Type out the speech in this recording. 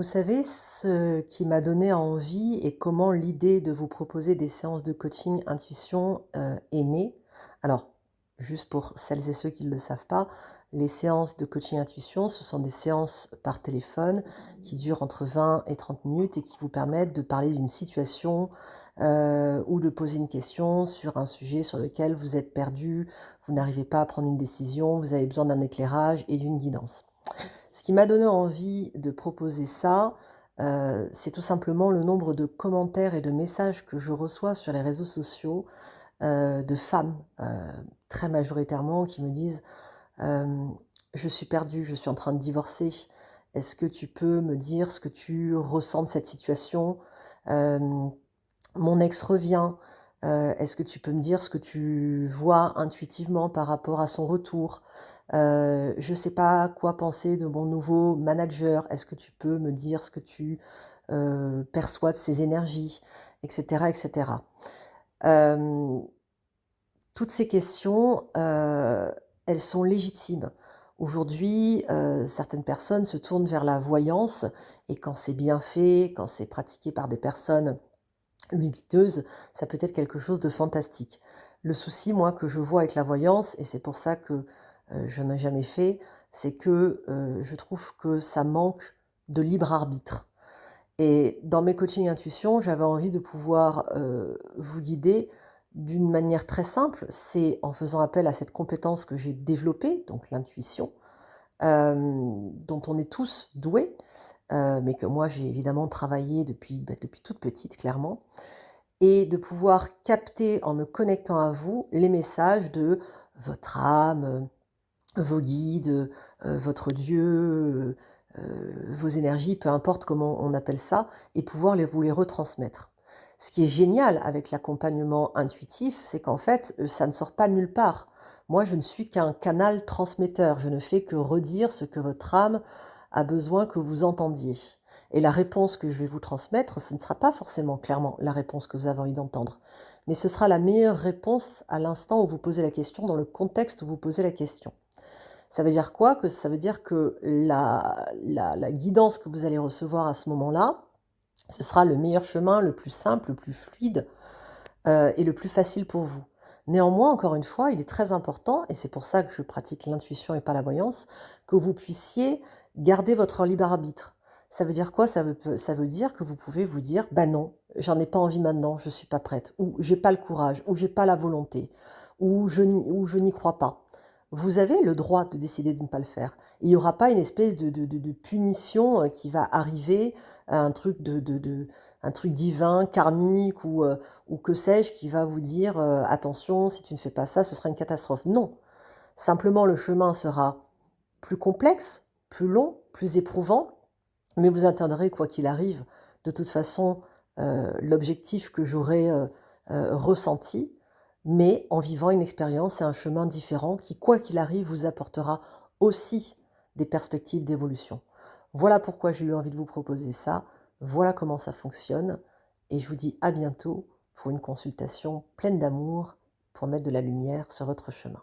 Vous savez, ce qui m'a donné envie et comment l'idée de vous proposer des séances de coaching intuition, est née. Alors, juste pour celles et ceux qui ne le savent pas, les séances de coaching intuition, ce sont des séances par téléphone qui durent entre 20 et 30 minutes et qui vous permettent de parler d'une situation, ou de poser une question sur un sujet sur lequel vous êtes perdu, vous n'arrivez pas à prendre une décision, vous avez besoin d'un éclairage et d'une guidance. Ce qui m'a donné envie de proposer ça, c'est tout simplement le nombre de commentaires et de messages que je reçois sur les réseaux sociaux, de femmes, très majoritairement qui me disent, hem: «Je suis perdue, je suis en train de divorcer. Est-ce que tu peux me dire ce que tu ressens de cette situation? Hem, Mon ex revient, est-ce que tu peux me dire ce que tu vois intuitivement par rapport à son retour? Je ne sais pas quoi penser de mon nouveau manager. Est-ce que tu peux me dire ce que tu, perçois de ses énergies?» et cetera et cetera. Hem, Toutes ces questions, elles sont légitimes. Aujourd'hui, certaines personnes se tournent vers la voyance et quand c'est bien fait, quand c'est pratiqué par des personnes lumineuse, ça peut être quelque chose de fantastique. Le souci, moi, que je vois avec la voyance, et c'est pour ça que, je n'ai jamais fait, c'est que, je trouve que ça manque de libre arbitre et dans mes coachings intuition, j'avais envie de pouvoir, vous guider d'une manière très simple. C'est en faisant appel à cette compétence que j'ai développée, donc l'intuition, dont on est tous doués, mais que moi j'ai évidemment travaillé depuis toute petite clairement et de pouvoir capter en me connectant à vous les messages de votre âme, vos guides, votre Dieu, vos énergies, peu importe comment on appelle ça et pouvoir vous les retransmettre. Ce qui est génial avec l'accompagnement intuitif, c'est qu'en fait, ça ne sort pas de nulle part. Moi, je ne suis qu'un canal transmetteur, je ne fais que redire ce que votre âme a besoin que vous entendiez et la réponse que je vais vous transmettre, ce ne sera pas forcément clairement la réponse que vous avez envie d'entendre, mais ce sera la meilleure réponse à l'instant où vous posez la question, dans le contexte où vous posez la question. Ça veut dire quoi? Que ça veut dire que la guidance que vous allez recevoir à ce moment-là, ce sera le meilleur chemin, le plus simple, le plus fluide, et le plus facile pour vous. Néanmoins, encore une fois, il est très important, et c'est pour ça que je pratique l'intuition et pas la voyance, que vous puissiez garder votre libre arbitre. Ça veut dire quoi? Ça veut dire que vous pouvez vous dire: «Bah non, j'en ai pas envie maintenant, je suis pas prête» ou «J'ai pas le courage» ou «J'ai pas la volonté» ou «Je n'y crois pas». Vous avez le droit de décider de ne pas le faire. Il n'y aura pas une espèce de punition, qui va arriver, un truc un truc divin, karmique ou que sais-je, qui va vous dire, «Attention, si tu ne fais pas ça, ce sera une catastrophe». Non, simplement le chemin sera plus complexe, plus long, plus éprouvant, mais vous atteindrez quoi qu'il arrive, de toute façon, l'objectif que j'aurai, ressenti, mais en vivant une expérience et un chemin différent qui, quoi qu'il arrive, vous apportera aussi des perspectives d'évolution. Voilà pourquoi j'ai eu envie de vous proposer ça, voilà comment ça fonctionne et je vous dis à bientôt pour une consultation pleine d'amour pour mettre de la lumière sur votre chemin.